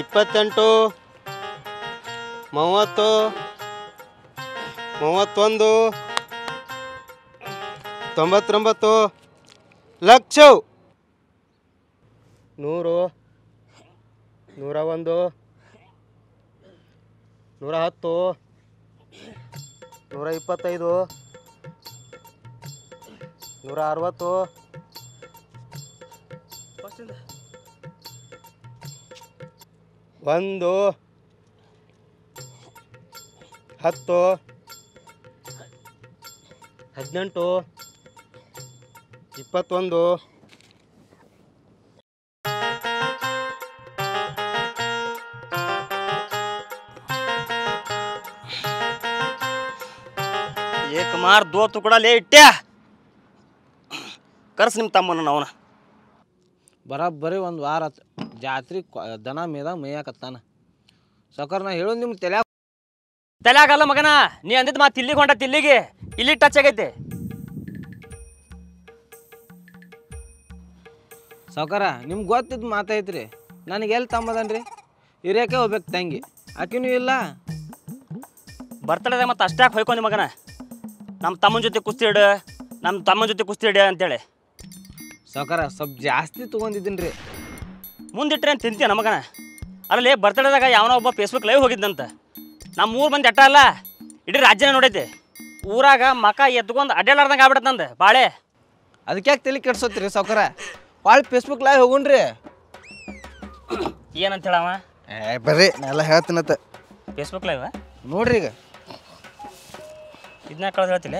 ಇಪ್ಪತ್ತೆಂಟು 30 31 99 ಲಕ್ಷ 100 101 110 125 160 1 10 18 21 ಏಕ ಮಾರ್ ದೋ ತುಕಡ ಲೇ ಇಟ್ಟ್ಯಾ ಕರ್ಸ್ ನಿಮ್ಮ ತಮ್ಮನ ಅವನ ಬರೋಬ್ಬರಿ ಒಂದು ವಾರ ಆತು ಜಾತ್ರೆ ದನ ಮೇದಾಗ ಮೇಯಾಕತ್ತಾನ ಸೌಕರ್ ನಾ ಹೇಳೋದು ನಿಮ್ಗೆ ತಲೆಯಾಗಲ್ಲ ಮಗನ ನೀ ಅಂದಿದ್ದು ಮಾತು ಇಲ್ಲಿಗೆ ಹೊಂಟ ಇಲ್ಲಿಗೆ ಇಲ್ಲಿ ಟಚ್ ಆಗೈತೆ ಸೌಕರ ನಿಮ್ಗೆ ಗೊತ್ತಿದ್ದು ಮಾತೈತ್ರಿ ನನಗೆ ಎಲ್ಲಿ ತಮ್ಮದನ್ರಿ ಹಿರಿಯಕ್ಕೆ ಹೋಗ್ಬೇಕು ತಂಗಿ ಆಕಿನೂ ಇಲ್ಲ ಬರ್ತಡೇ ಮತ್ತು ಅಷ್ಟಾಗಿ ಹೊಯ್ಕೊಂಡಿ ಮಗನ ನಮ್ಮ ತಮ್ಮನ ಜೊತೆ ಕುಸ್ತಿ ಇಡು ನಮ್ಮ ತಮ್ಮನ ಜೊತೆ ಕುಸ್ತಿ ಇಡಿ ಅಂತೇಳಿ ಸೌಕರ ಸ್ವಲ್ಪ ಜಾಸ್ತಿ ತೊಗೊಂಡಿದ್ದೀನಿ ರೀ ಮುಂದಿಟ್ರೆ ಅಂತ ತಿಂತೀಯ ಮಗನ ಅಲ್ಲೇ ಬರ್ತಡೇದಾಗ ಯಾವನೋ ಒಬ್ಬ ಫೇಸ್ಬುಕ್ ಲೈವ್ ಹೋಗಿದ್ದಂತ ನಮ್ಮ 3 ಮಂದಿ ಅಟ್ಟ ಅಲ್ಲ ಇಡೀ ರಾಜ್ಯನೇ ನೋಡೈತಿ ಊರಾಗ ಮಕ ಎತ್ಕೊಂಡು ಅಡ್ಡಾಡ್ದಂಗೆ ಆಗ್ಬಿಡತ್ತೆ ನಂದು ಬಾಳೆ ಅದಕ್ಕೆ ಯಾಕೆ ತಲೆ ಕೆಡ್ಸೋತ್ರಿ ಸೌಕರ ಭಾಳ ಫೇಸ್ಬುಕ್ ಲೈವ್ ಹೋಗುಣ್ರಿ ಏನಂತ ಹೇಳವ ಬರ್ರಿ ನಾ ಎಲ್ಲ ಹೇಳ್ತೀನತ್ತ ಫೇಸ್ಬುಕ್ ಲೈವ್ ನೋಡ್ರಿ ಈಗ ಇದನ್ನ ಕಳೆದು ಹೇಳ್ತಿಲ್ಲ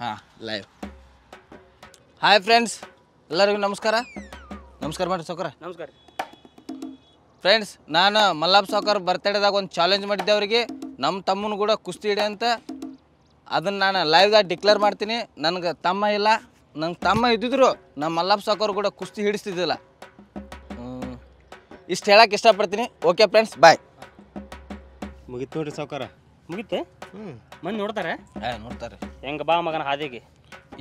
ಹಾಂ ಲೈವ್ ಹಾಯ್ ಫ್ರೆಂಡ್ಸ್ ಎಲ್ಲರಿಗೂ ನಮಸ್ಕಾರ ನಮಸ್ಕಾರ ಮಾಡಿರಿ ಸೌಕರ ನಮಸ್ಕಾರ ಫ್ರೆಂಡ್ಸ್ ನಾನು ಮಲ್ಲಾಪ್ ಸೌಕರ್ ಬರ್ತಡೇದಾಗ ಒಂದು ಚಾಲೆಂಜ್ ಮಾಡಿದ್ದೆ ಅವರಿಗೆ ನಮ್ಮ ತಮ್ಮನ ಕೂಡ ಕುಸ್ತಿ ಹಿಡಿ ಅಂತ ಅದನ್ನು ನಾನು ಲೈವ್ದಾಗ ಡಿಕ್ಲೇರ್ ಮಾಡ್ತೀನಿ ನನಗೆ ತಮ್ಮ ಇಲ್ಲ ನಂಗೆ ತಮ್ಮ ಇದ್ದಿದ್ರು ನಮ್ಮ ಮಲ್ಲಾಪ್ ಸೌಕರ್ ಕೂಡ ಕುಸ್ತಿ ಹಿಡಿಸ್ತಿದ್ದಿಲ್ಲ ಇಷ್ಟು ಹೇಳಕ್ಕೆ ಇಷ್ಟಪಡ್ತೀನಿ ಓಕೆ ಫ್ರೆಂಡ್ಸ್ ಬಾಯ್ ಮುಗಿತು ನೋಡ್ರಿ ಸಾವ್ಕಾರ ಮುಗಿತೆ ಮಂದಿ ನೋಡ್ತಾರೆ ನೋಡ್ತಾರೆ ಹೆಂಗೆ ಬಾ ಮಗನ ಹಾದಿಗೆ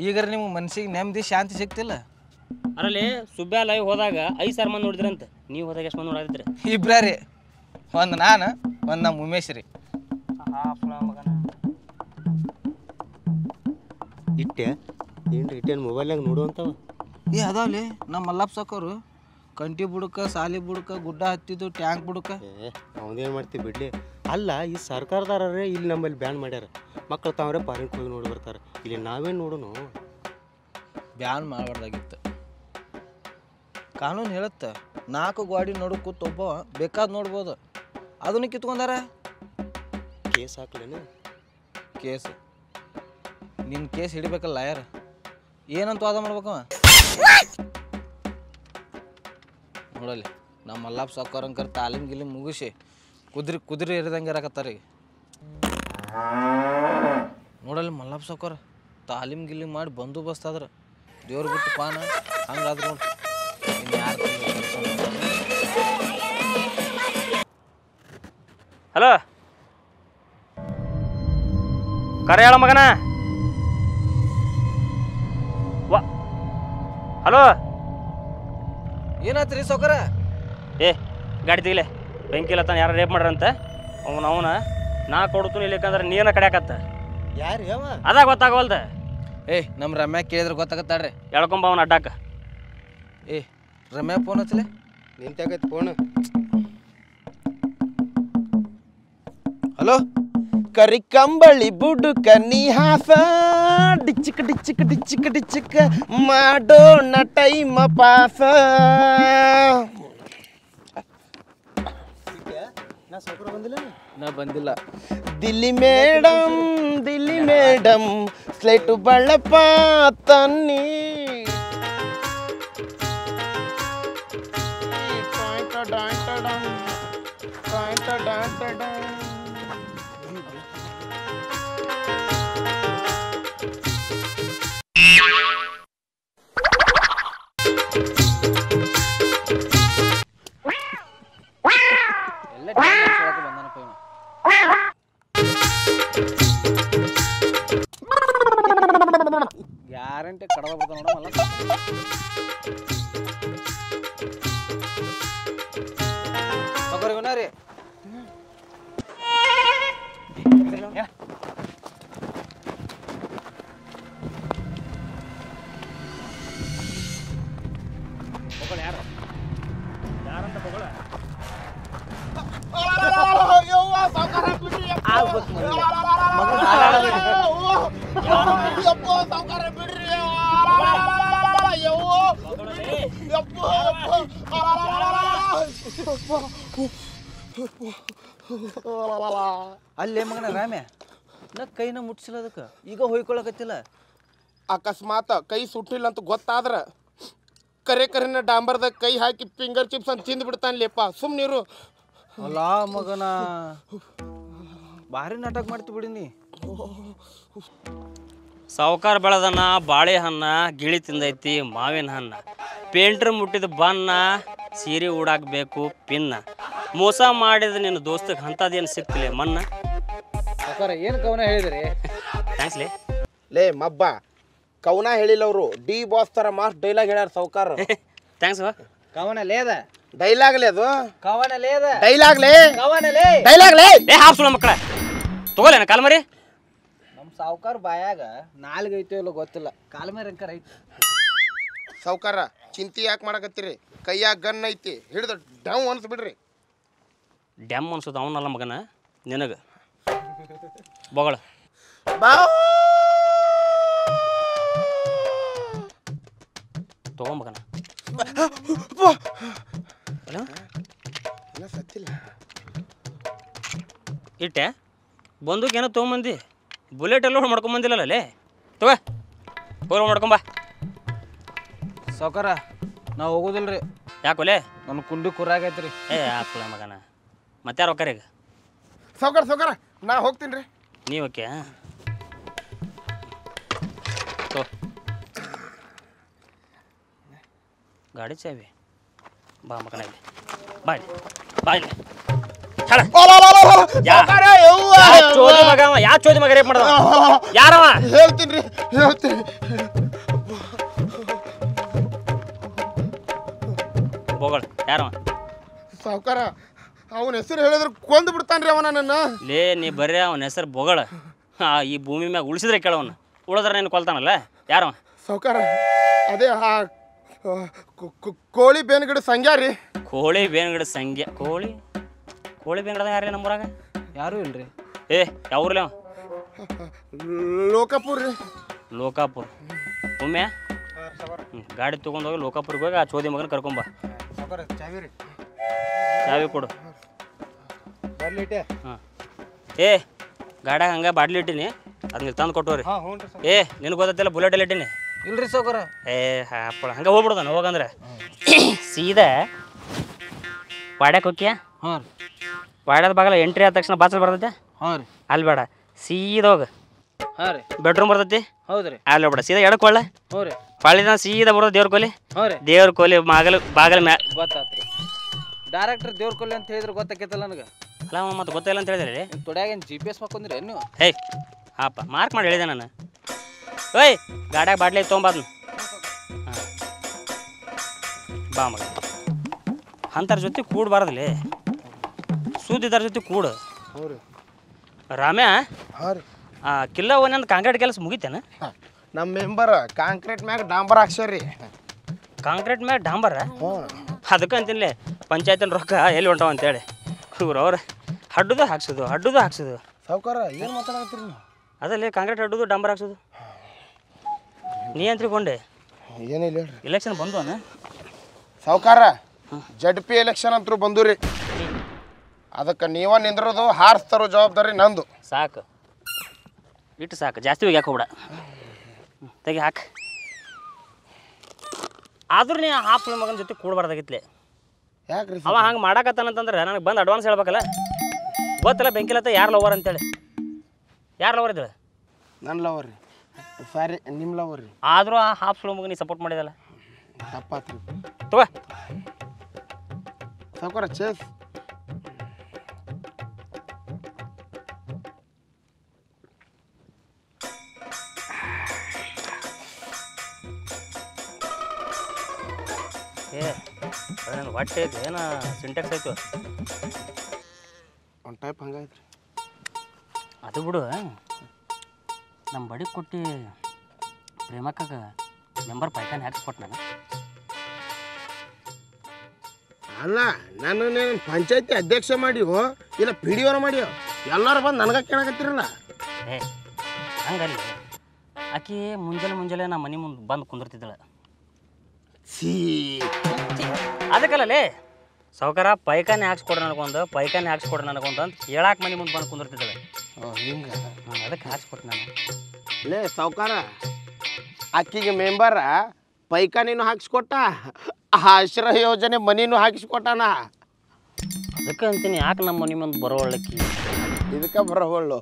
ಈಗ ನಿಮ್ಗೆ ಮನ್ಸಿಗೆ ನೆಮ್ಮದಿ ಶಾಂತಿ ಸಿಗ್ತಿಲ್ಲ ಅದರಲ್ಲಿ ಸುಬ್ಬ್ಯಾ ಲೈವ್ ಹೋದಾಗ 5,000 ಮಂದಿ ನೋಡಿದ್ರಂತೆ ನೀವು ಹೋದಾಗ ಎಷ್ಟು ಮಂದಿ ನೋಡಿದ್ರಿ ಇಬ್ಬರ ರೀ ಒಂದು ನಾನು ಒಂದು ನಮ್ಮ ಉಮೇಶ್ ರೀ ಮಗನ ಇಟ್ಟೆ ಏನ್ರಿ ಇಟ್ಟೇನು ಮೊಬೈಲ್ನಾಗ ನೋಡುವಂಥವು ಅದಾವಲ್ಲಿ ನಮ್ಮ ಮಲ್ಲಪ್ಪ ಸಾಕೋರು ಕಂಟಿ ಬುಡಕ ಸಾಲಿ ಬುಡಕ ಗುಡ್ಡ ಹತ್ತಿದ್ದು ಟ್ಯಾಂಕ್ ಬುಡಕ ಅವನೇನು ಮಾಡ್ತೀವಿ ಬಿಡ್ಲಿ ಅಲ್ಲ ಈ ಸರ್ಕಾರದಾರರೇ ಇಲ್ಲಿ ನಮ್ಮಲ್ಲಿ ಬ್ಯಾನ್ ಮಾಡ್ಯಾರ ಮಕ್ಕಳು ತಾವ್ರೆ ಪಾರಿಂಗ್ ಹೋಗಿ ನೋಡಿ ಬರ್ತಾರೆ ಇಲ್ಲಿ ನಾವೇನು ನೋಡೋನು ಬ್ಯಾನ್ ಮಾಡಬಾರ್ದಾಗಿತ್ತು ಕಾನೂನು ಹೇಳುತ್ತೆ 4 ಗಾಡಿ ನಡು ಕೂತ್ ಒಬ್ಬ ಬೇಕಾದ್ ನೋಡ್ಬೋದು ಅದನ್ನು ಕಿತ್ಕೊಂಡಾರ ಕೇಸ್ ಹಾಕ್ಲೇನು ಕೇಸ್ ನಿನ್ನ ಕೇಸ್ ಹಿಡಿಬೇಕಲ್ಲ ಯಾರು ಏನಂತ ವಾದ ಮಾಡ್ಬೇಕವ ನೋಡಲ್ಲಿ ನಮ್ಮ ಮಲ್ಲಾಪ್ ಸಾಕೋರಂಕರ್ ತಾಲೀಮ್ ಗಿಲಿಮ್ ಮುಗಿಸಿ ಕುದುರೆ ಎರಿದಂಗೆ ಇರಕತ್ತಾರ ಈಗ ನೋಡಲ್ಲಿ ಮಲ್ಲಾಪ್ ಸಾಕೋರ ತಾಲೀಮ್ ಗಿಲಿಮ್ ಮಾಡಿ ಬಂದೋಬಸ್ತ್ ಆದ್ರೆ ದೇವ್ರ ಬಿಟ್ಟು ಪಾನ ಹಂಗಾದ್ರೆ ನೋಡಿ ಹಲೋ ಕರೆ ಹೇಳ ಮಗನ ವಾ ಹಲೋ ಏನಾತ್ರಿ ಸೌಕರ ಏ ಗಾಡಿ ತೆಗಿಲೆ ಬೆಂಕಿ ಇಲ್ಲ ತಾನು ಯಾರು ರೇಪ್ ಮಾಡ್ರಂತ ಅವನ ನಾ ಕೊಡ್ತೀನಿ ಇಲ್ಲಿಕಂದ್ರೆ ನೀನ ಕಡ್ಯಾಕತ್ತ ಯಾರು ಯಾವ ಅದಾಗ ಗೊತ್ತಾಗವಲ್ದ ನಮ್ಮ ರಮ್ಯಾ ಕೇಳಿದ್ರೆ ಗೊತ್ತಾಗತ್ತಾಳ್ರಿ ಎಳ್ಕೊಂಬ ಅವನ ಅಡ್ಡಾಕ ರಮ್ಯಾ ಫೋನ್ ಹಚ್ಚಲೆ ನಿಂತಾಗೈತೆ ಫೋನ್ ಹಲೋ ಕರಿ ಕಂಬಳಿ ಬುಡುಕ ನೀ ಹಾಸ ಡಿಚ್ಚಿಕ ಡಿಚ್ಚಿಕ ಡಿಚ್ಚಿಕ ಡಿಚ್ಚಿಕ ಮಾಡೋಣ ಟೈಮ್ ಪಾಸ ನಾ ಬಂದಿಲ್ಲ ದಿಲ್ಲಿ ಮೇಡಮ್ ಸ್ಲೇಟು ಬಳ್ಳಪ್ಪ ತನ್ನಿ ಎಲ್ಲ ಬಂದನಪ್ಪ ಗ್ಯಾರಂಟಿ ಕಡದ ಬಿಡ್ತಾನೆ ನೋಡ ಮಲ್ಲ. ಸಾವುಕಾರ ರೀ ಅಲ್ಲೇ ಮಗನ ರಾಮ್ಯ ನಾ ಕೈನ ಮುಟ್ಸಿಲ್ಲ ಅದಕ್ಕೆ ಈಗ ಹೊಯ್ಕೊಳಕತ್ತಿಲ್ಲ. ಅಕಸ್ಮಾತ್ ಕೈ ಸುಟ್ಟಿಲ್ಲ ಅಂತ ಗೊತ್ತಾದ್ರ ಕರೆನ ಡಾಂಬರ್ದಾಗ ಕೈ ಹಾಕಿ ಫಿಂಗರ್ ಚಿಪ್ಸ್ ಅಂತ ತಿಂದು ಬಿಡ್ತಾನ್ಲೇಪ್ಪ. ಸುಮ್ಮನಿರು. ಅಲ್ಲ ಮಗನ ಭಾರಿ ನಾಟಕ ಮಾಡ್ತಿ ಬಿಡಿನಿ. ಸಾವುಕಾರ ಬೆಳೆದನ್ನ ಬಾಳೆಹಣ್ಣ ಗಿಳಿ ತಿಂದೈತಿ ಮಾವಿನ ಹಣ್ಣ, ಪೇಂಟ್ರ್ ಮುಟ್ಟಿದ ಬಣ್ಣ ಸೀರೆ ಉಡಾಕ್ಬೇಕು ಪಿನ್ನ, ಮೋಸ ಮಾಡಿದ ನಿನ್ನ ದೋಸ್ತಕ್ಕೆ ಅಂಥದ್ದೇನು ಸಿಕ್ತಿಲ್ಲ ಮನ್ನ. ಸಾವುಕಾರ ಏನು ಕವನ ಹೇಳಿದ್ರಿ? ಥ್ಯಾಂಕ್ಸ್ ಲೇ ಮಬ್ಬ, ಕವನ ಹೇಳಿಲ್ಲ ಅವರು, ಡಿ ಬಾಸ್ ಥರ ಮಾಸ್ ಡೈಲಾಗ್ ಹೇಳ್ಯಾರ ಸಾವುಕಾರ. ಥ್ಯಾಂಕ್ಸ್ ಕವನ ಲೇದ ಡೈಲಾಗ್ಲೇ ಅದು, ಕವನ ಲೇದ ಡೈಲಾಗ್ಲೇ ಕವನಲೇ ಡೈಲಾಗ್ಲೇ. ಹಾಪ್ಸುಳ ಮಕ್ಕಳ ತಗೋಲೇನ ಕಾಲ್ಮರಿ. ನಮ್ಮ ಸಾವುಕಾರ ಬಾಯಾಗ ನಾಲ್ಗೆ ಐತೋ ಇಲ್ಲ ಗೊತ್ತಿಲ್ಲ, ಕಾಲ್ಮೇರ ಅಂಕರ್ ಐತಿ. ಸಾವುಕಾರ ಚಿಂತೆ ಯಾಕೆ ಮಾಡಕತ್ತೀರಿ? ಕೈಯಾಗ ಗನ್ ಐತಿ, ಹಿಡಿದು ಡೌ ಅನ್ಸ್ಬಿಡ್ರಿ. ಡ್ಯಾಮ್ ಅನ್ಸೋದು ಅವನಲ್ಲ ಮಗನ ನಿನಗೆ ಬಗಳ ಬಾ ತಗೋ ಮಗನ. ಸತ್ತಿಲ್ಲ ಇಟ್ಟೆ ಬಂದೂಕ್ ಏನೋ ತೊಗೊಂಬಂದಿ, ಬುಲೆಟ್ ಎಲ್ಲ ಮಾಡ್ಕೊಂಬಂದಿಲ್ಲಲ್ಲ ಲೇ. ತಗೋ ಹೋಗಿ ಮಾಡ್ಕೊಂಬ. ಸಾವುಕಾರ ನಾವು ಹೋಗೋದಿಲ್ರಿ. ಯಾಕೋಲೆ? ನನ್ನ ಕುಂಡಿ ಕುರಾಗೈತ್ರಿ. ಹಾಕ್ಲ ಮಗನ ಮತ್ತೆ ಯಾರು ಹೋಗ್ಯಾರ ಈಗ? ಸಾವುಕಾರ ನಾ ಹೋಗ್ತೀನಿ ರೀ. ನೀವು ಓಕೆ ತೋ ಗಾಡಿ ಚಾವಿ. ಬಾ ಮಗನ ಇಲ್ಲಿ ಬಾಯ್ ಬಾಯ್. ಚೋದಿ ಮಗ ಯಾ ಚೋದಿ ಮಗ ರೇಪ್ ಮಾಡ್ದ? ಯಾರವ? ಹೇಳ್ತೀನಿ. ಬೋಗಳ ಯಾರವ? ಸಾವುಕಾರ ಅವನ ಹೆಸರು ಹೇಳಿದ್ರೆ ಕೊಂದು ಬಿಡ್ತಾನ್ರಿ ಅವನ ನನ್ನ. ಲೇ ನೀ ಬರ್ರಿ ಅವನ ಹೆಸರು ಬೋಗಳ. ಈ ಭೂಮಿ ಮ್ಯಾಗ ಉಳಿಸಿದ್ರೆ ಕೇಳವನ್ನ, ಉಳಿದ್ರೆ ನೀನು ಕೊಲ್ತಾನಲ್ಲ. ಯಾರವ? ಸಾವುಕಾರ ಅದೇ ಕೋಳಿ ಬೇನ್ಗಿಡ ಸಂಗ್ಯಾ ರೀ. ಕೋಳಿ ಬೇನ್ಗಿಡ ಸಂಗ್ಯಾ? ಕೋಳಿ ಬೇನ್ಗಿಡ ಯಾರೇ ನಮ್ಮೂರಾಗ? ಯಾರೂ ಇಲ್ರಿ. ಯಾವ್ರಲ್ಲ ಅವ? ಲೋಕಾಪುರ್ ರೀ. ಲೋಕಾಪುರ್. ಒಮ್ಮೆ ಗಾಡಿ ತೊಗೊಂಡೋಗಿ ಲೋಕಾಪುರ್ಗೆ ಹೋಗಿ ಆ ಚೋದಿ ಮಗನ ಕರ್ಕೊಂಬ. ಚಾವಿ ಕೊಡು. ಹಾಂ ಗಾಡ್ಯಾಗ ಹಂಗೆ ಬಾಡ್ಲಿ ಇಟ್ಟೀನಿ, ಅದನ್ನ ತಂದು ಕೊಟ್ಟೋರಿ. ನಿನಗೆ ಗೊತ್ತಿಲ್ಲ ಬುಲೆಟ್ ಎಲ್ಲ ಇಟ್ಟೀನಿ. ಇಲ್ರಿ ಸಾವುಕಾರ. ಹಾಪಳ ಹಂಗೆ ಹೋಗ್ಬಿಡ್ದಾನ. ಹೋಗಂದ್ರೆ ಸೀದಾ ವಾಡ್ಯಾಕೆ ಹೋಗ್ಯ. ಹಾಂ ರೀ. ವಾಡ್ಯದ ಬಾಗಲ ಎಂಟ್ರಿ ಆದ ತಕ್ಷಣ ಬಾಚಲ್ ಬರ್ತೈತೆ. ಹಾಂ ರೀ. ಅಲ್ಲಿ ಬೇಡ, ಸೀದಾ ಹೋಗ. ಹಾಂ ರೀ. ಬೆಡ್ರೂಮ್ ಬರ್ತೈತಿ. ಹೌದು ರೀ. ಅಲ್ಲಿ ಬೇಡ, ಸೀದಾ ಎಡಕೊಳ್ಳ. ಹ್ಞೂ ರೀ. ಪಾಳಿದ ಸೀದಾ ಬರೋದು ದೇವ್ರ ಕೋಲಿ. ಹ್ಞೂ ರೀ. ದೇವ್ರ ಕೋಲಿ ಬಾಗಲ ಮ್ಯಾ ಗೊತ್ತಾತ್ರಿ. ಡೈರೆಕ್ಟರ್ ದೇವ್ರ ಕೊಲ್ಲಿ ಅಂತ ಹೇಳಿದ್ರೆ ಗೊತ್ತಾಕೈತಲ್ಲ ನನಗೆ. ಅಲ್ಲ ಮತ್ತೆ ಗೊತ್ತಿಲ್ಲ ಅಂತ ಹೇಳಿದ್ರಿ. ತೊಡ್ಯಾಗ ಏನು GPS ಹಾಕೊಂಡ್ರಿ ನೀವು? ಹಾಪ ಮಾರ್ಕ್ ಮಾಡಿ ಹೇಳಿದೆ ನಾನು. ಓಯ್ ಗಾಡ್ಯಾಗ ಬಾಟ್ಲಿ ತೊಗೊಂಬಾದ್ನು. ಹಾಂ ಬಾ ಮಗ. ಅಂತರ ಜೊತೆ ಕೂಡಬಾರ್ದಲ್ಲಿ, ಸೂದಿದಾರ ಜೊತೆ ಕೂಡು. ರಾಮ್ಯ ಕಿಲ್ಲ ಒಂದೊಂದು ಕಾಂಕ್ರೀಟ್ ಕೆಲಸ ಮುಗಿತೇನ? ನಮ್ಮ ಮೆಂಬರ್ ಕಾಂಕ್ರೀಟ್ ಮ್ಯಾಗ ಡಾಂಬರ್ ಹಾಕ್ಸ್ಯಾರ್ರಿ. ಕಾಂಕ್ರೀಟ್ ಮ್ಯಾಗ ಡಾಂಬರ? ಅದಕ್ಕೆ ಅಂತಿನ್ಲೆ ಪಂಚಾಯತಿನ ರೊಕ್ಕ ಎಲ್ಲಿ ಹೊಂಟಾವ ಅಂತೇಳಿ ಅವ್ರು ಹಡ್ಡುದು ಹಾಕ್ಸೋದು. ಸಾವುಕಾರ ಏನು ಮಾತಾಡತ್ತೀರಿ ನೀವು? ಅದಲ್ಲೇ ಕಾಂಕ್ರೀಟ್ ಹಡ್ಡುದು ಡಾಂಬರ್ ಹಾಕ್ಸೋದು. ನೀ ಅಂತ್ರಿಕೊಂಡೆ ಏನಿಲ್ಲ ಎಲೆಕ್ಷನ್ ಬಂದ್ವನ ಸಾವುಕಾರ. JP ಎಲೆಕ್ಷನ್ ಅಂತೂ ಬಂದು ರೀ. ಅದಕ್ಕೆ ನೀವ ನಿಂದ್ರದು ಹಾರಿಸ್ತಾರೋ ಜವಾಬ್ದಾರಿ ನಂದು. ಸಾಕು ಇಟ್ಟು ಸಾಕು, ಜಾಸ್ತಿ ಹೋಗಿ ಹಾಕೋಬಿಡ. ತೆಗಿ ಹಾಕ. ಆದ್ರೂ ನೀ ಹಾಫ್ ಮಗನ ಜೊತೆ ಕೂಡಬಾರ್ದಾಗಿತ್ಲೆ. ಯಾಕ್ರಿ ಅವ ಹಂಗೆ ಮಾಡಾಕತ್ತಾನಂತಂದ್ರೆ ನನಗೆ ಬಂದು ಅಡ್ವಾನ್ಸ್ ಹೇಳ್ಬೇಕಲ್ಲ. ಗೊತ್ತಲ್ಲ ಬೆಂಕಿಲತ್ತ ಯಾರು ಲವರ್ ಅಂತೇಳಿ. ಯಾರು ಲವರ್ ಇದ್ದಾಳೆ? ನನ್ನ ಲವರ್ ರೀ. ಸಾರಿ ನಿಮ್ಮ ಲವರ್ ರೀ. ಆದರೂ ಆ ಹಾಫ್ ಸುಳು ಮಗ ನೀ ಸಪೋರ್ಟ್ ಮಾಡಿದಲ್ಲ, ತಪ್ಪಾತ್ರಿ. ತಗೋ ಸಾವುಕಾರ ಚೇಸ್. ಏ ಅದೇನು ಹೊಟ್ಟೆ ಐತಿ ಏನೋ ಸಿಂಟ್ಯಾಕ್ಸ್ ಆಯ್ತು ಒಂದು ಟೈಪ್ ಹಂಗಾಯ್ತು ಅದು ಬಿಡು ನಮ್ಮ ಬಡಿ ಕೊಟ್ಟು ಪ್ರೇಮಕ್ಕಾಗ ಮೆಂಬರ್ ಪೈಕಾನೆ ಹಾಕಿಸ್ಕೊಟ್ಟು ನಾನು ಅಲ್ಲ ನಾನು ಪಂಚಾಯತಿ ಅಧ್ಯಕ್ಷ ಮಾಡಿವೋ ಇಲ್ಲ ಪಿ ಡಿ ಓನ ಮಾಡಿಯೋ ಎಲ್ಲರೂ ಬಂದು ನನಗೆ ಕೇಳಕತ್ತಿರಲ್ಲ ಏ ಹಂಗಲ್ಲಿ ಆಕಿ ಮುಂಜಾನೆ ನಮ್ಮ ಮನೆ ಮುಂದೆ ಬಂದು ಕುಂದಿರ್ತಿದ್ದಾಳೆ ಸಿ ಅದಕ್ಕಲ್ಲೇ ಸಾವ್ಕಾರ ಪೈಕಾನೆ ಹಾಕ್ಸ್ಕೊಡ್ರಿ ನನಗೊಂದು ಅಂತ ಕೇಳಾಕ ಮನೆ ಮುಂದೆ ಬಂದು ಕುಂದಿರ್ತಿದ್ದಾಳೆ ಹಿಂಗೆ ಅದಕ್ಕೆ ಹಾಕ್ಸ್ಕೊಟ್ಟು ನಾನು ಲೇ ಸಾವ್ಕಾರ ಅಕ್ಕಿಗೆ ಮೆಂಬರ ಪೈಖಾನಿನೂ ಹಾಕಿಸ್ಕೊಟ್ಟ ಆಶ್ರಯ ಯೋಜನೆ ಮನಿನೂ ಹಾಕಿಸ್ಕೊಟ್ಟಾನ ಅದಕ್ಕೆ ಅಂತೀನಿ ಯಾಕೆ ನಮ್ಮ ಮನೆ ಮುಂದೆ ಬರೋವಳ್ಳಕ್ಕಿ ಇದಕ್ಕೆ ಬರೋವಳ್ಳು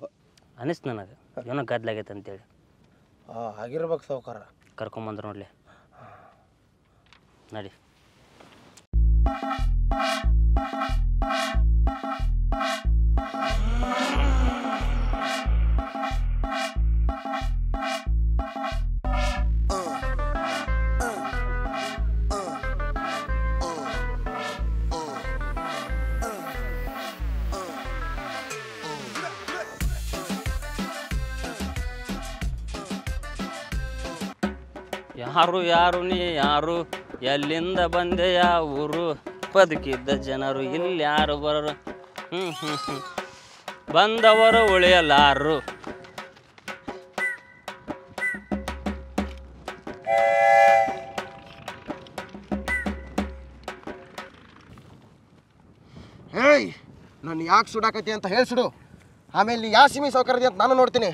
ಅನಿಸ್ತು ನನಗೆ ಏನೋ ಗದ್ಲಾಗೈತೆ ಅಂತೇಳಿ ಆಗಿರ್ಬೇಕು ಸಾವ್ಕಾರ ಕರ್ಕೊಂಬಂದ್ರು ನೋಡ್ಲಿ ನಡಿ ಯಾರು ನೀ ಯಾರು ಎಲ್ಲಿಂದ ಬಂದೆ ಊರು ಬದುಕಿದ್ದ ಜನರು ಇಲ್ಲಿ ಯಾರು ಬರೋರು ಬಂದವರು ಉಳಿಯಲಾರು ಹೇಯ್ ನಾನು ಯಾಕೆ ಸುಡಾಕತಿ ಅಂತ ಹೇಳಿ ಸುಡು ಆಮೇಲೆ ನೀ ಯಾವ ಸಿಮಿ ಸೌಕರ್ಯ ಅಂತ ನಾನು ನೋಡ್ತೀನಿ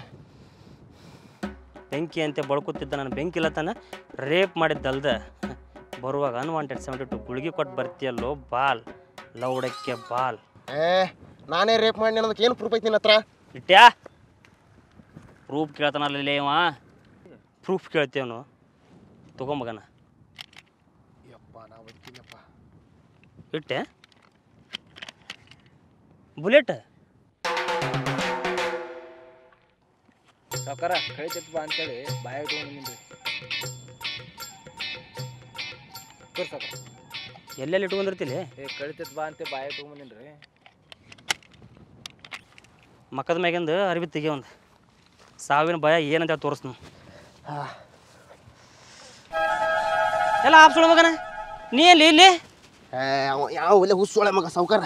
ಬೆಂಕಿ ಅಂತ ಬಳ್ಕೊತಿದ್ದ ನಾನು ಬೆಂಕಿ ಇಲ್ಲತಾನ ರೇಪ್ ಮಾಡಿದ್ದಲ್ದ ಬರುವಾಗ ಅನ್ವಾಂಟೆಡ್ 72 ಗುಳಿಗೆ ಕೊಟ್ಟು ಬರ್ತೀಯಲ್ಲೋ ಬಾಲ್ ಲೌಡಕ್ಕೆ ಬಾಲ್ ನಾನೇ ರೇಪ್ ಮಾಡಿ ಅನ್ನೋದಕ್ಕೆ ಏನು ಪ್ರೂಫ್ ಐತಿ ನಿನ್ನ ಹತ್ರ ಇಟ್ಯಾ ಪ್ರೂಫ್ ಕೇಳ್ತಾನಲ್ಲ ಇವ ಪ್ರೂಫ್ ಕೇಳ್ತೇವನು ತಗೊಂಬಗನ ಯಪ್ಪ ನಾವು ಬರ್ತೀನಪ್ಪ ಇಟ್ಟೆ ಬುಲೆಟ್ ಸಾವ್ಕಾರ ಕಳಿತೈತಿ ಬಾ ಅಂತೇಳಿ ಬಾಯಾಗ ತೊಗೊಂಡಿನ್ರಿ ಸಾವ್ಕಾರ ಎಲ್ಲೆಲ್ಲಿ ಇಟ್ಕೊಂಡಿರ್ತಿಲಿ ಕಳಿತೈತಿ ಬಾ ಅಂತ ಬಾಯಾಗ ತೊಗೊಂಬಂದಿನ್ರಿ ಮಕ್ಕದ ಮ್ಯಾಗಿಂದ ಅರಿವಿ ತೆಗಿ ಒಂದು ಸಾವಿನ ಭಯ ಏನಂತ ತೋರಿಸ್ನು ಎಲ್ಲ ಆಪ್ಸೋಳ ಮಗನ ನೀ ಎಲ್ಲಿ ಇಲ್ಲಿ ಅವ ಯಾವ ಒಳ್ಳೆ ಹುಸ್ಸೊಳೆ ಮಗ ಸಾವ್ಕಾರ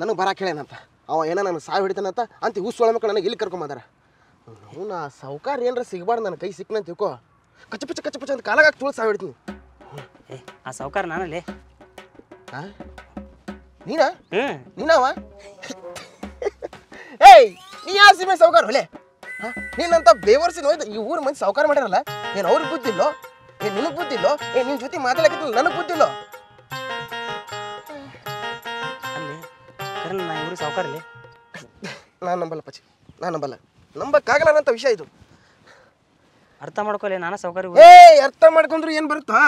ನನಗೆ ಬರಕ್ಕೆ ಹೇಳೇನಂತ ಅವ ಏನೋ ನನಗೆ ಸಾವು ಹಿಡಿತಾನಂತ ಅಂತ ಹುಸ್ಸೊಳೆ ಮಕ್ಕಳು ನನಗೆ ಇಲ್ಲಿ ಕರ್ಕೊಂಬಂದಾರ ಅವ್ನು ಆ ಸಾವ್ಕಾರ ಏನರ ಸಿಗಬಾರ್ದು ನನ್ನ ಕೈ ಸಿಕ್ಕನಂತ ತಿಳ್ಕೊ ಕಚ್ಚಪಚ್ಚ ಅಂತ ಕಾಲಾಗ ತುಳು ಸಾವು ಹಿಡ್ತೀನಿ ಏ ಆ ಸಾವ್ಕಾರ ನಾನಲ್ಲಿ ನೀನಾ ಹ್ಞೂ ನೀನವ ಏಯ್ ನೀ ಯಾವ ಸೀಮೆ ಸಾವ್ಕಾರ ಹೊಲೆ ನೀನಂತ ಬೇವರ್ಸಿ ನೋಯ್ದು ಈ ಊರು ಮಂದಿ ಸಾವ್ಕಾರ ಮಾಡ್ಯಾರಲ್ಲ ಏನು ಅವ್ರಿಗೆ ಬುದ್ಧಿಲ್ಲೋ ಏನು ನಿನಗೆ ಬುದ್ಧಿಲ್ಲೋ ನಿನ್ನ ಜೊತೆ ಮಾತಾಡಕತ್ತಿಲ್ಲ ನನಗೆ ಬುದ್ಧಿಲ್ಲೋ ಅಲ್ಲಿ ಕರೆ ನಾ ಇವ್ರಿಗೆ ಸಾವ್ಕಾರ ಇಲ್ಲಿ ನಾನು ನಂಬಲ್ಲ ಪಚ್ಚಿ ನಾನು ನಂಬಲ್ಲ ನಂಬಕ್ಕಾಗಲ್ಲ ಅನ್ನೋ ವಿಷಯ ಇದು ಅರ್ಥ ಮಾಡ್ಕೊಲೆ ನಾನು ಸಾವ್ಕಾರ ಅರ್ಥ ಮಾಡ್ಕೊಂಡ್ರು ಏನು ಬರುತ್ತಾ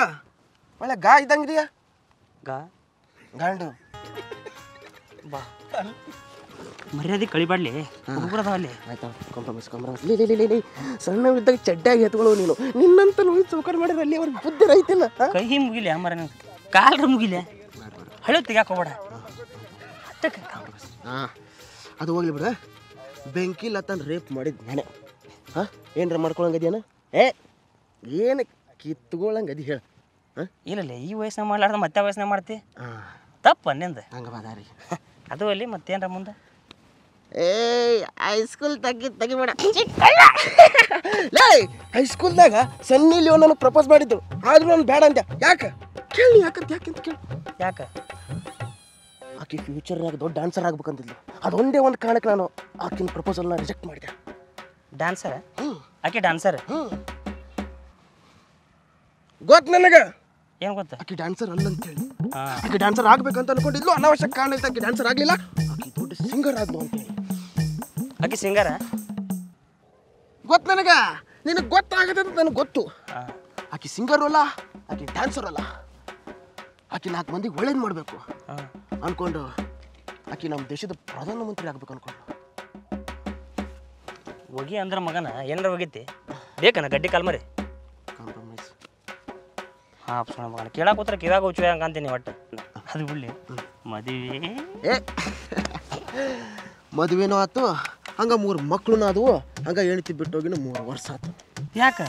ಒಳ್ಳೆ ಗಾ ಇದ್ದಂಗಿದೆಯಾ ಗಾಂಡು ಬಾ ಮರ್ಯಾದೆ ಕಳಿಬಾಡ್ಲಿ ಹುಡುಗರದವಲ್ಲಿ ಆಯ್ತಾ ಕಾಂಪ್ರಮೈಸ್ ಸಣ್ಣ ಇದ್ದಾಗ ಚಡ್ಡಾಗಿ ಎತ್ಕೊಳ್ಳೋ ನೀನು ನಿನ್ನಂತ ನೋಡಿ ಚೌಕಾರ ಮಾಡಿದ್ರೆ ಅಲ್ಲಿ ಅವ್ರಿಗೆ ಬುದ್ಧಿ ರೈತಿಲ್ಲ ಕೈ ಮುಗಿಲಿ ಅಮ್ಮರ ಕಾಲ್ರ ಮುಗಿಲೆ ಹಳೆ ತೆಗ್ಯಾಕ ಹೋಗ್ಬೇಡ ಹಾಂ ಅದು ಹೋಗ್ಲಿ ಬಿಡ ಬೆಂಕಿ ಲತ್ತನ್ ರೇಪ್ ಮಾಡಿದ್ ನಾನೇ ಹಾಂ ಏನರ ಮಾಡ್ಕೊಳಂಗದ್ಯಾನ ಏನು ಕಿತ್ಕೊಳ್ಳಂಗದಿ ಹೇಳ ಇಲ್ಲ ಈ ವಯಸ್ಸಿನ ಮಾಡ್ಲಾರ್ದ ಮತ್ತೆ ವಯಸ್ಸಿನ ಮಾಡ್ತಿ ತಪ್ಪ ಅನ್ನಿಂದ ಹಂಗೆ ಬಾದಾರಿ ಅದು ಅಲ್ಲಿ ಮತ್ತೇನ್ರ ಮುಂದೆ ಹೈಸ್ಕೂಲ್ ತೆಗಿಬೇಡ ಲೇ ಹೈಸ್ಕೂಲ್ದಾಗ ಸನ್ನಿ ಲಿಯೋನ್ ನನಗೆ ಪ್ರಪೋಸ್ ಮಾಡಿದ್ದು ಆದ್ರೂ ನಾನು ಬೇಡ ಅಂದೆ ಯಾಕೆ ಕೇಳಿ ಯಾಕಂತ ಕೇಳಿ ಯಾಕೆ ಆಕೆ ಫ್ಯೂಚರ್ನಾಗ ದೊಡ್ಡ ಡ್ಯಾನ್ಸರ್ ಆಗ್ಬೇಕಂತಿದ್ಲು ಅದೊಂದೇ ಒಂದು ಕಾರಣಕ್ಕೆ ನಾನು ಆಕಿನ ಪ್ರಪೋಸಲ್ನ ರಿಜೆಕ್ಟ್ ಮಾಡಿದೆ ಡ್ಯಾನ್ಸರ್ ಆಕೆ ಡ್ಯಾನ್ಸರ್ ಗೊತ್ತು ನನಗೆ ಏನು ಗೊತ್ತ ಆಕೆ ಡ್ಯಾನ್ಸರ್ ಅಲ್ಲ ಅಂತೇಳಿ ಆಕೆ ಡ್ಯಾನ್ಸರ್ ಆಗ್ಬೇಕಂತ ಅನ್ಕೊಂಡಿದ್ಲು ಅನಾವಶ್ಯಕ ಕಾರಣ ಇತ್ತು ಆಕೆ ಡ್ಯಾನ್ಸರ್ ಆಗಲಿಲ್ಲ ಆಕೆ ದೊಡ್ಡ ಸಿಂಗರ್ ಆದ್ಲು ಅಂತೇಳಿ ಆಕೆ ಸಿಂಗರ ಗೊತ್ತು ನನಗೆ ನಿನಗೆ ಗೊತ್ತಾಗತ್ತೆ ಅಂತ ನನಗೆ ಗೊತ್ತು ಆಕೆ ಸಿಂಗರು ಅಲ್ಲ ಆಕೆ ಡ್ಯಾನ್ಸರ್ ಅಲ್ಲ ಆಕೆ 4 ಮಂದಿಗೆ ಒಳ್ಳೇದು ಮಾಡಬೇಕು ಅನ್ಕೊಂಡು ಆಕೆ ನಮ್ಮ ದೇಶದ ಪ್ರಧಾನಮಂತ್ರಿ ಆಗ್ಬೇಕು ಅನ್ಕೊಂಡು ಹೋಗಿ ಅಂದ್ರೆ ಮಗನ ಏನಾರ ಹೋಗಿತ್ತಿ ಬೇಕನ ಗಡ್ಡಿ ಕಾಲ್ಮರಿ ಕಾಂಪ್ರಮೈಸ್ ಹಾಂ ಮಗನ ಕೇಳಕ್ಕೆ ಕೂತ್ರೆ ಕಿವಾಗ ಹುಚ್ಚು ಹಂಗೆ ಅಂತೀನಿ ಒಟ್ಟು ಅದು ಬಿಡ್ಲಿ ಮದುವೆ ಏ ಮದುವೆನೂ ಆಯ್ತು ಹಂಗೆ 3 ಮಕ್ಳು ಆದವು ಹಂಗೆ ಹೆಣ್ತಿ ಬಿಟ್ಟೋಗಿನ 3 ವರ್ಷ ಆಯ್ತು. ಯಾಕೆ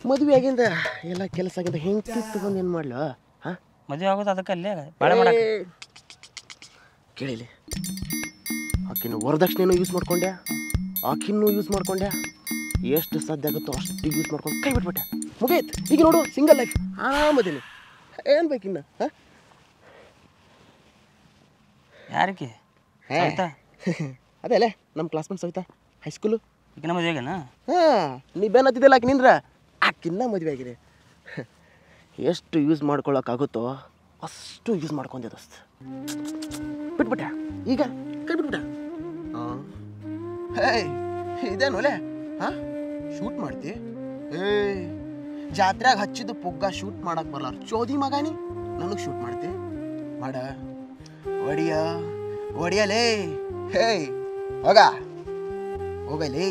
ಮದುವೆ ಆಗಿಂದ ಎಲ್ಲ ಕೆಲಸ ಆಗಿಂದ ಹೆಂಡತಿ ತಗೊಂಡು ಏನು ಮಾಡ್ಲ ಹಾಂ ಮದುವೆ ಆಗೋದು ಅದಕ್ಕೆ ಅಲ್ಲೇ ಬಾಳೆ ಮಾಡಕ್ಕೆ ಕೇಳಿಲಿ ಆಕಿನ ವರದಕ್ಷಿಣೆನೂ ಯೂಸ್ ಮಾಡ್ಕೊಂಡೆ ಆಕಿನ್ನೂ ಯೂಸ್ ಮಾಡ್ಕೊಂಡೆ ಎಷ್ಟು ಸಾಧ್ಯ ಆಗುತ್ತೋ ಅಷ್ಟು ಯೂಸ್ ಮಾಡ್ಕೊಂಡು ಕೈ ಬಿಟ್ಬಿಟ್ಟೆ ಮುಗೀತು. ಈಗ ನೋಡು ಸಿಂಗಲ್ ಲೈಫ್ ಆರಾಮದೀನಿ. ಏನು ಬೇಕಿನ್ನ ಹಾಂ ಯಾರಿಗೆ ಅದೇ ಅಲ್ಲೇ ನಮ್ಮ ಕ್ಲಾಸ್ಮೇಟ್ ಸವಿತಾ ಹೈಸ್ಕೂಲು ಈಗಿನ ಮದುವೆಗೇನಾ? ಹಾಂ ನೀ ಬೇನ್ ಹತ್ತಿದ್ದಲ್ಲ ಆಕೆ ನಿಂದ್ರ ಆಕಿನ್ನ ಮದುವೆ ಆಗಿದೆ. ಎಷ್ಟು ಯೂಸ್ ಮಾಡ್ಕೊಳಕ್ಕಾಗುತ್ತೋ ಅಷ್ಟು ಯೂಸ್ ಮಾಡ್ಕೊಂಡೆ ದೋಸ್ತ್. ಬಿಟ್ಬಿಟ್ಟೆ ಈಗ ಕೈ ಬಿಟ್ಬಿಟ್ಟೆ. ಹಾಂ ಹೇಯ್ ಇದೇನು ಒಲೆ ಹಾಂ ಶೂಟ್ ಮಾಡ್ತಿ? ಏಯ್ ಜಾತ್ರೆಯಾಗ ಹಚ್ಚಿದ್ದು ಪುಗ್ಗ ಶೂಟ್ ಮಾಡಕ್ಕೆ ಬರಲ್ಲ ಚೋದಿ ಮಗಾನಿ ನನಗೆ ಶೂಟ್ ಮಾಡ್ತಿ ಮಾಡ ಒಡಿಯಲೇ ಹೇಯ್ ಹೋಗಲೇ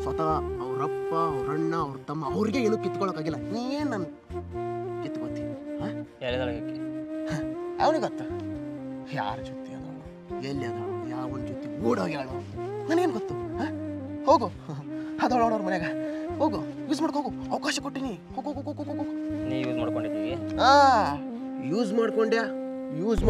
ಸ್ವತಃ ಅವರಪ್ಪ ಅವರಣ್ಣ ಅವ್ರ ತಮ್ಮ ಅವ್ರಿಗೆ ಏನೂ ಕಿತ್ಕೊಳಕ್ಕಾಗಿಲ್ಲ ನೀ ಏನು ನಾನು ಕಿತ್ಕೋತಿ ಹಾಂ ಅವನಿಗೆ ಗೊತ್ತ ಯಾರ ಜೊತೆ ಅದಾಳು ಎಲ್ಲಿ ಅದಾಳು ಯಾವನ ಜೊತೆ ಓಡೋಗ್ಯಾಳು ನನಗೇನು ಗೊತ್ತು ಹಾಂ ಹೋಗು ಅದವಳು ಅವ್ರ ಮನ್ಯಾಗ ಹೋಗು ಯೂಸ್ ಮಾಡ್ಕೋಗು ಅವಕಾಶ ಕೊಟ್ಟಿನಿ ಹೋಗು ನೀ ಯೂಸ್ ಮಾಡ್ಕೊಂಡಿದ್ದೀವಿ ಹಾಂ ಯೂಸ್ ಮಾಡ್ಕೊಂಡ್ಯಾ ಯೂಸ್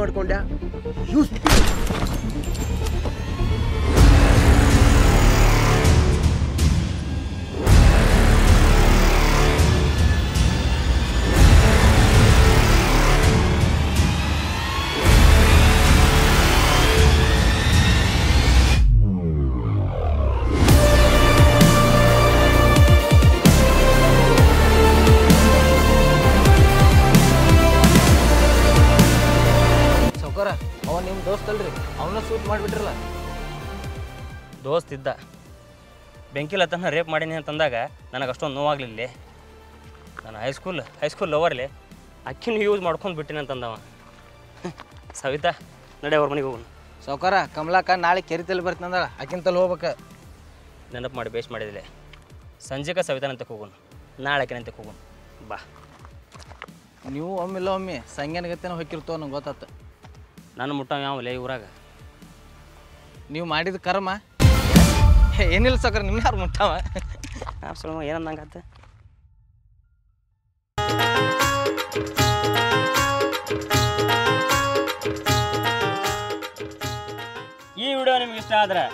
ಅವ ನಿಮ್ಮ ದೋಸ್ತ್ ಅಲ್ರಿ ಅವನ್ನ ಶೂಟ್ ಮಾಡಿಬಿಟ್ರಲ್ಲ. ದೋಸ್ತ್ ಇದ್ದ ಬೆಂಕಿಲತ್ತನ ರೇಪ್ ಮಾಡೀನಿ ಅಂತಂದಾಗ ನನಗೆ ಅಷ್ಟೊಂದು ನೋವಾಗಲಿಲ್ಲ. ನಾನು ಹೈಸ್ಕೂಲ್ ಲವರ್ಲಿ ಅಕ್ಕಿನ ಯೂಸ್ ಮಾಡ್ಕೊಂಡು ಬಿಟ್ಟಿನಿ ಅಂತಂದವ. ಸವಿತಾ ನಡೆ ಅವ್ರ ಮನೆಗೆ ಹೋಗೋಣ. ಸಾವ್ಕಾರ ಕಮಲಾಕ ನಾಳೆ ಕೆರಿತಲ್ಲಿ ಬರ್ತೀನಂದಳ ಆಕಿಂತಲ್ಲಿ ಹೋಗ್ಬೇಕು. ನೆನಪು ಮಾಡಿ ಬೇಸ್ ಮಾಡಿದಿಲ್ಲ. ಸಂಜೆಗೆ ಸವಿತಾನಂತೆ ಹೋಗೋಣ, ನಾಳೆ ಆಕಿನಂತೆ ಹೋಗೋಣ ಬಾ. ನೀವು ಒಮ್ಮಿಲ್ಲ ಒಮ್ಮೆ ಸಂಗ್ಯಾನಗತ್ತೇನೋ ಹೊಕ್ಕಿರ್ತವ ನಂಗೆ ಗೊತ್ತಾತ. ನಾನು ಮುಟ್ಟ ಯಾವಲ್ಲ ಈ ಊರಾಗ ನೀವು ಮಾಡಿದ ಕರ್ಮ ಏನಿಲ್ಲ ಸಾವ್ಕಾರ ನಿಮ್ಮ ಯಾರು ಮುಟ್ಟಾವ ಸ್ವಲ್ಪ ಏನಂದಂಗಾತ. ಈ ವಿಡಿಯೋ ನಿಮ್ಗೆ ಇಷ್ಟ ಆದ್ರೆ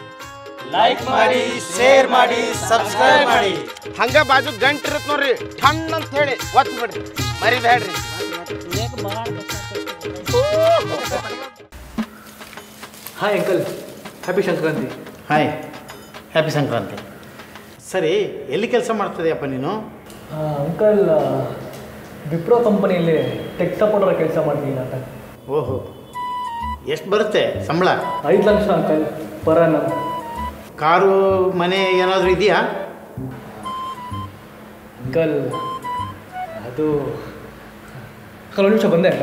ಲೈಕ್ ಮಾಡಿ, ಶೇರ್ ಮಾಡಿ, ಸಬ್ಸ್ಕ್ರೈಬ್ ಮಾಡಿ. ಹಂಗ ಬಾಜು ಗಂಟು ಇರುತ್ತೆ ನೋಡ್ರಿ ಠಣ್ ಅಂತ ಹೇಳಿ ಒತ್ತು ಬಿಡ್ರಿ ಮರಿಬೇಡ್ರಿ. Hi uncle, happy Sankranti. Hi, happy Sankranti. ಸರಿ, ಎಲ್ಲಿ ಕೆಲಸ ಮಾಡ್ತಿದೆಯಪ್ಪ ನೀನು? ಅಂಕಲ್, ವಿಪ್ರೋ ಕಂಪನಿಯಲ್ಲಿ ಟೆಕ್ ಸಪೋರ್ಟರ್ ಕೆಲಸ ಮಾಡ್ತೀನಿ ಅಂತ. ಓಹೋ, ಎಷ್ಟು ಬರುತ್ತೆ ಸಂಬಳ? 5 lakh uncle per annum. Car ಮನೆ ಏನಾದರೂ ಇದೆಯಾ? ಅಂಕಲ್ ಅದು ಅಂಕಲ್ ಒಂದು ನಿಮಿಷ ಬಂದೆ.